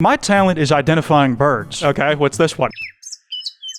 My talent is identifying birds. Okay, what's this one?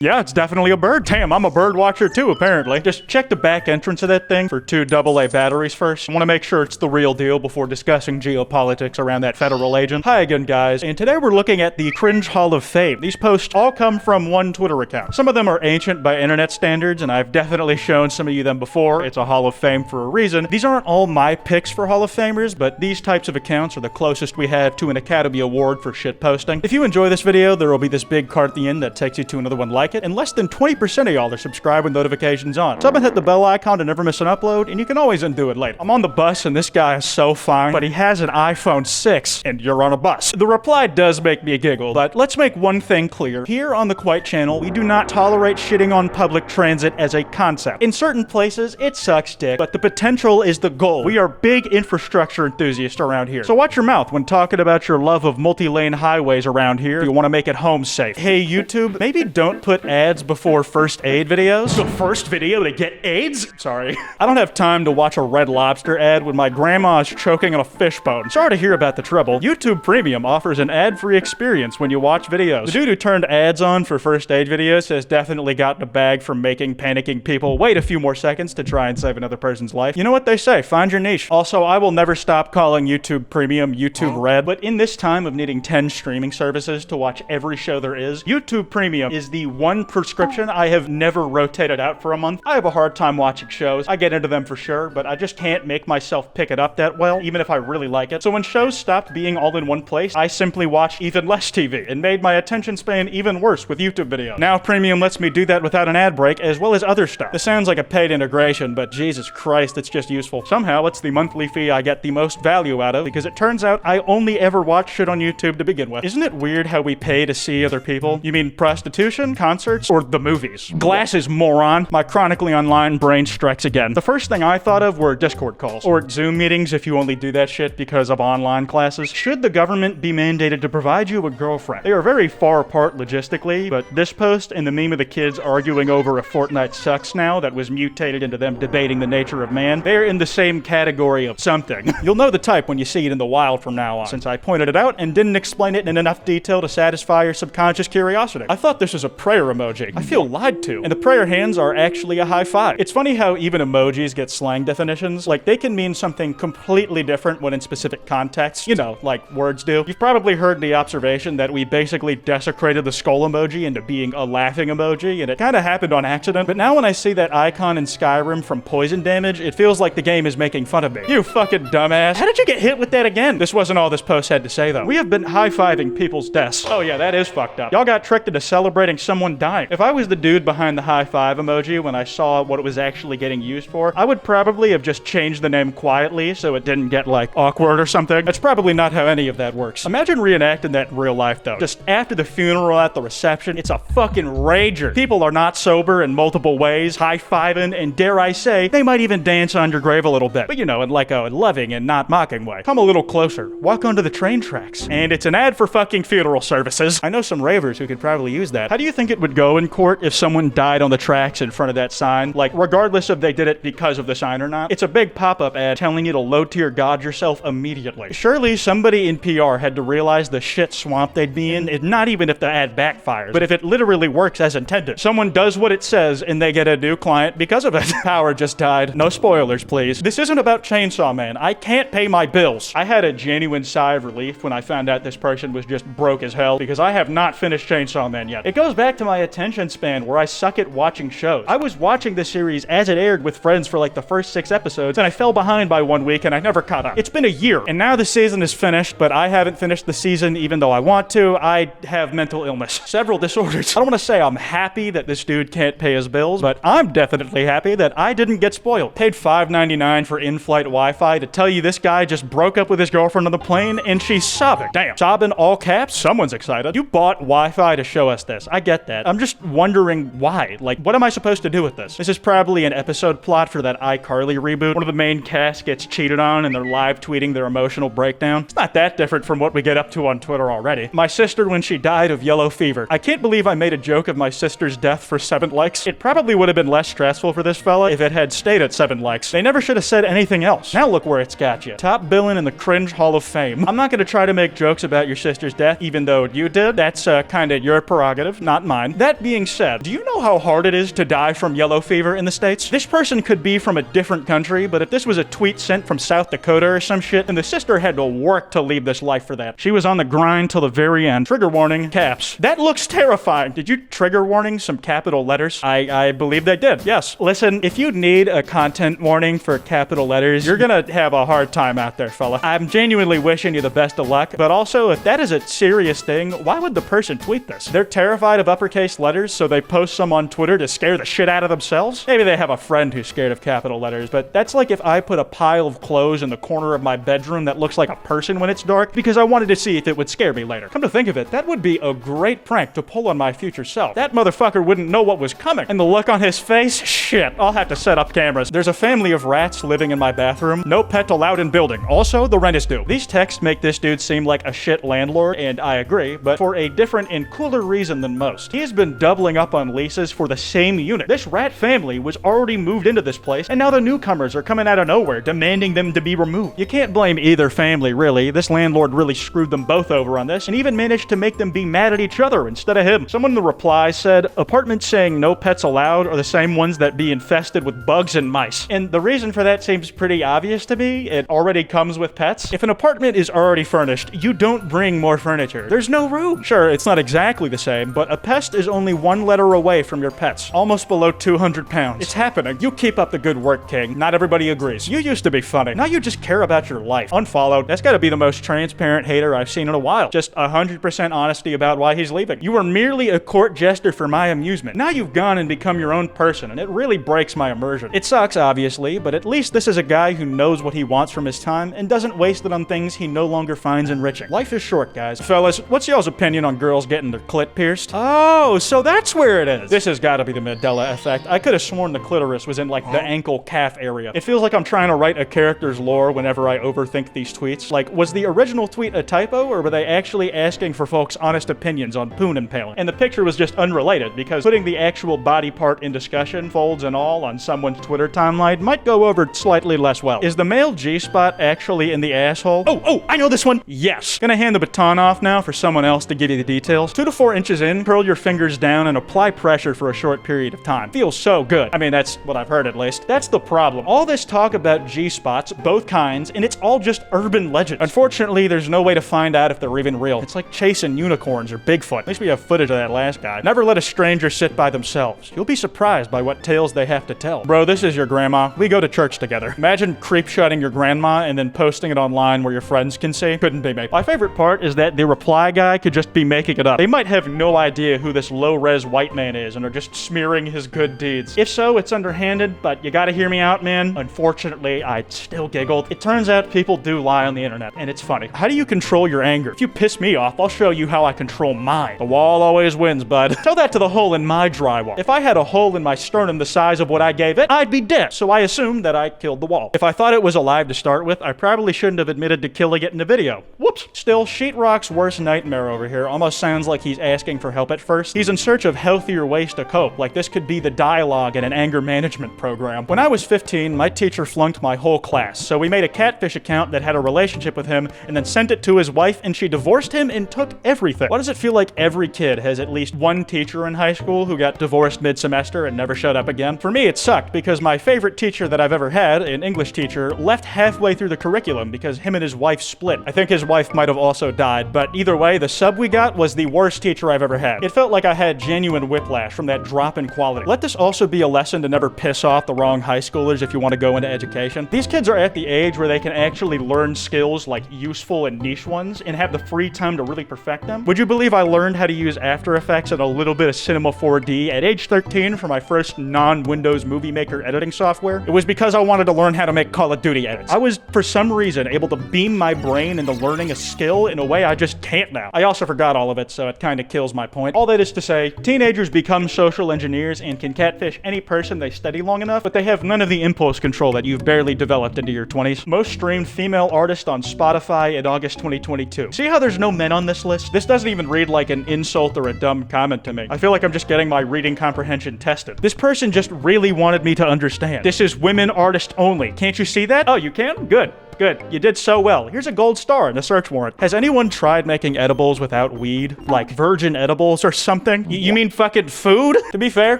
Yeah, it's definitely a bird. Damn, I'm a bird watcher too, apparently. Just check the back entrance of that thing for 2 AA batteries first. I want to make sure it's the real deal before discussing geopolitics around that federal agent. Hi again, guys, and today we're looking at the Cringe Hall of Fame. These posts all come from one Twitter account. Some of them are ancient by internet standards, and I've definitely shown some of you them before. It's a Hall of Fame for a reason. These aren't all my picks for Hall of Famers, but these types of accounts are the closest we have to an Academy Award for shit posting. If you enjoy this video, there will be this big card at the end that takes you to another one like it, and less than 20% of y'all are subscribed with notifications on. So I'm gonna hit the bell icon to never miss an upload, and you can always undo it later. I'm on the bus, and this guy is so fine, but he has an iPhone 6, and you're on a bus. The reply does make me giggle, but let's make one thing clear. Here on the Kwite channel, we do not tolerate shitting on public transit as a concept. In certain places, it sucks dick, but the potential is the goal. We are big infrastructure enthusiasts around here. So watch your mouth when talking about your love of multi-lane highways around here if you want to make it home safe. Hey YouTube, maybe don't put ads before first aid videos. The first video to get AIDS? Sorry. I don't have time to watch a Red Lobster ad when my grandma is choking on a fish bone. Sorry to hear about the trouble. YouTube Premium offers an ad-free experience when you watch videos. The dude who turned ads on for first aid videos has definitely gotten a bag from making panicking people wait a few more seconds to try and save another person's life. You know what they say, find your niche. Also, I will never stop calling YouTube Premium YouTube Red, but in this time of needing 10 streaming services to watch every show there is, YouTube Premium is the one prescription I have never rotated out for a month. I have a hard time watching shows. I get into them for sure, but I just can't make myself pick it up that well, even if I really like it. So when shows stopped being all in one place, I simply watched even less TV and made my attention span even worse with YouTube videos. Now Premium lets me do that without an ad break, as well as other stuff. This sounds like a paid integration, but Jesus Christ, it's just useful. Somehow it's the monthly fee I get the most value out of, because it turns out I only ever watch shit on YouTube to begin with. Isn't it weird how we pay to see other people? You mean prostitution, concerts, or the movies? Glasses, moron. My chronically online brain strikes again. The first thing I thought of were Discord calls, or Zoom meetings if you only do that shit because of online classes. Should the government be mandated to provide you a girlfriend? They are very far apart logistically, but this post and the meme of the kids arguing over a Fortnite sucks now that was mutated into them debating the nature of man, they're in the same category of something. You'll know the type when you see it in the wild from now on, since I pointed it out and didn't explain it in enough detail to satisfy your subconscious curiosity. I thought this was a prayer emoji. I feel lied to. And the prayer hands are actually a high five. It's funny how even emojis get slang definitions. Like, they can mean something completely different when in specific contexts. You know, like words do. You've probably heard the observation that we basically desecrated the skull emoji into being a laughing emoji, and it kind of happened on accident. But now when I see that icon in Skyrim from poison damage, it feels like the game is making fun of me. You fucking dumbass. How did you get hit with that again? This wasn't all this post had to say, though. We have been high-fiving people's deaths. Oh yeah, that is fucked up. Y'all got tricked into celebrating someone dying. If I was the dude behind the high five emoji when I saw what it was actually getting used for, I would probably have just changed the name quietly so it didn't get, like, awkward or something. That's probably not how any of that works. Imagine reenacting that in real life, though. Just after the funeral at the reception, it's a fucking rager. People are not sober in multiple ways, high-fiving, and dare I say, they might even dance on your grave a little bit. But you know, in like a loving and not mocking way. Come a little closer. Walk onto the train tracks. And it's an ad for fucking funeral services. I know some ravers who could probably use that. How do you think it would go in court if someone died on the tracks in front of that sign? Like, regardless if they did it because of the sign or not, it's a big pop-up ad telling you to low tier god yourself immediately. Surely somebody in PR had to realize the shit swamp they'd be in, and not even if the ad backfires, but if it literally works as intended. Someone does what it says and they get a new client because of it. Power just died. No spoilers, please. This isn't about Chainsaw Man. I can't pay my bills. I had a genuine sigh of relief when I found out this person was just broke as hell, because I have not finished Chainsaw Man yet. It goes back to my attention span where I suck at watching shows. I was watching this series as it aired with friends for like the first 6 episodes, and I fell behind by 1 week and I never caught up. It's been a year, and now the season is finished, but I haven't finished the season even though I want to. I have mental illness. Several disorders. I don't want to say I'm happy that this dude can't pay his bills, but I'm definitely happy that I didn't get spoiled. Paid $5.99 for in-flight Wi-Fi to tell you this guy just broke up with his girlfriend on the plane and she's sobbing. Damn. Sobbing all caps? Someone's excited. You bought Wi-Fi to show us this. I get that. that. I'm just wondering why. Like, what am I supposed to do with this? This is probably an episode plot for that iCarly reboot. One of the main cast gets cheated on and they're live tweeting their emotional breakdown. It's not that different from what we get up to on Twitter already. My sister when she died of yellow fever. I can't believe I made a joke of my sister's death for 7 likes. It probably would have been less stressful for this fella if it had stayed at 7 likes. They never should have said anything else. Now look where it's got you. Top billing in the Cringe Hall of Fame. I'm not gonna try to make jokes about your sister's death, even though you did. That's kinda your prerogative, not mine. That being said, do you know how hard it is to die from yellow fever in the States? This person could be from a different country, but if this was a tweet sent from South Dakota or some shit, then the sister had to work to leave this life for that. She was on the grind till the very end. Trigger warning, caps. That looks terrifying. Did you trigger warning some capital letters? I believe they did, yes. Listen, if you need a content warning for capital letters, you're gonna have a hard time out there, fella. I'm genuinely wishing you the best of luck, but also, if that is a serious thing, why would the person tweet this? They're terrified of uppercase letters, so they post some on Twitter to scare the shit out of themselves? Maybe they have a friend who's scared of capital letters, but that's like if I put a pile of clothes in the corner of my bedroom that looks like a person when it's dark because I wanted to see if it would scare me later. Come to think of it, that would be a great prank to pull on my future self. That motherfucker wouldn't know what was coming. And the look on his face? Shit, I'll have to set up cameras. There's a family of rats living in my bathroom. No pet allowed in building. Also, the rent is due. These texts make this dude seem like a shit landlord, and I agree, but for a different and cooler reason than most. He has been doubling up on leases for the same unit. This rat family was already moved into this place, and now the newcomers are coming out of nowhere, demanding them to be removed. You can't blame either family, really. This landlord really screwed them both over on this, and even managed to make them be mad at each other instead of him. Someone in the reply said, apartments saying no pets allowed are the same ones that be infested with bugs and mice. And the reason for that seems pretty obvious to me. It already comes with pets. If an apartment is already furnished, you don't bring more furniture. There's no room. Sure, it's not exactly the same, but a pest is only 1 letter away from your pets. Almost below 200 pounds. It's happening. You keep up the good work, King. Not everybody agrees. You used to be funny. Now you just care about your life. Unfollowed. That's gotta be the most transparent hater I've seen in a while. Just 100% honesty about why he's leaving. You were merely a court jester for my amusement. Now you've gone and become your own person, and it really breaks my immersion. It sucks, obviously, but at least this is a guy who knows what he wants from his time and doesn't waste it on things he no longer finds enriching. Life is short, guys. Fellas, what's y'all's opinion on girls getting their clit pierced? Oh, so that's where it is. This has gotta be the Mandela effect. I could have sworn the clitoris was in like the ankle calf area. It feels like I'm trying to write a character's lore whenever I overthink these tweets. Like, was the original tweet a typo, or were they actually asking for folks' honest opinions on poon impaling? And the picture was just unrelated, because putting the actual body part in discussion, folds and all, on someone's Twitter timeline might go over slightly less well. Is the male G-spot actually in the asshole? Oh, I know this one! Yes! Gonna hand the baton off now for someone else to give you the details. 2 to 4 inches in, curl your fingers down and apply pressure for a short period of time. Feels so good. I mean, that's what I've heard at least. That's the problem. All this talk about G-spots, both kinds, and it's all just urban legends. Unfortunately, there's no way to find out if they're even real. It's like chasing unicorns or Bigfoot. At least we have footage of that last guy. Never let a stranger sit by themselves. You'll be surprised by what tales they have to tell. Bro, this is your grandma. We go to church together. Imagine creep-shotting your grandma and then posting it online where your friends can see. Couldn't be me. My favorite part is that the reply guy could just be making it up. They might have no idea who this low-res white man is and are just smearing his good deeds. If so, it's underhanded, but you gotta hear me out, man. Unfortunately, I still giggled. It turns out people do lie on the internet, and it's funny. How do you control your anger? If you piss me off, I'll show you how I control mine. The wall always wins, bud. Tell that to the hole in my drywall. If I had a hole in my sternum the size of what I gave it, I'd be dead. So I assumed that I killed the wall. If I thought it was alive to start with, I probably shouldn't have admitted to killing it in the video. Whoops. Still, Sheetrock's worst nightmare over here almost sounds like he's asking for help at first. He's in search of healthier ways to cope, like this could be the dialogue in an anger management program. When I was 15, my teacher flunked my whole class, so we made a catfish account that had a relationship with him and then sent it to his wife, and she divorced him and took everything. Why does it feel like every kid has at least one teacher in high school who got divorced mid-semester and never showed up again? For me, it sucked because my favorite teacher that I've ever had, an English teacher, left halfway through the curriculum because him and his wife split. I think his wife might have also died, but either way, the sub we got was the worst teacher I've ever had. It felt like I had genuine whiplash from that drop in quality. Let this also be a lesson to never piss off the wrong high schoolers if you want to go into education. These kids are at the age where they can actually learn skills like useful and niche ones and have the free time to really perfect them. Would you believe I learned how to use After Effects and a little bit of Cinema 4D at age 13 for my first non-Windows Movie Maker editing software? It was because I wanted to learn how to make Call of Duty edits. I was, for some reason, able to beam my brain into learning a skill in a way I just can't now. I also forgot all of it, so it kind of kills my point. All that is this to say, teenagers become social engineers and can catfish any person they study long enough, but they have none of the impulse control that you've barely developed into your 20s. Most streamed female artist on Spotify in August 2022. See how there's no men on this list? This doesn't even read like an insult or a dumb comment to me. I feel like I'm just getting my reading comprehension tested. This person just really wanted me to understand. This is women artist only. Can't you see that? Oh, you can? Good. Good. You did so well. Here's a gold star and a search warrant. Has anyone tried making edibles without weed? Like virgin edibles or something? You mean fucking food? To be fair,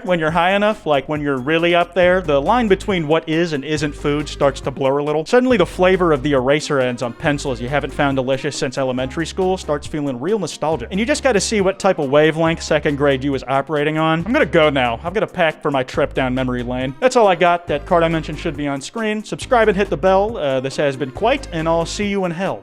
when you're high enough, like when you're really up there, the line between what is and isn't food starts to blur a little. Suddenly the flavor of the eraser ends on pencils you haven't found delicious since elementary school starts feeling real nostalgic. And you just gotta see what type of wavelength second grade you was operating on. I'm gonna go now. I've got to pack for my trip down memory lane. That's all I got. That card I mentioned should be on screen. Subscribe and hit the bell. This has been Kwite, and I'll see you in hell.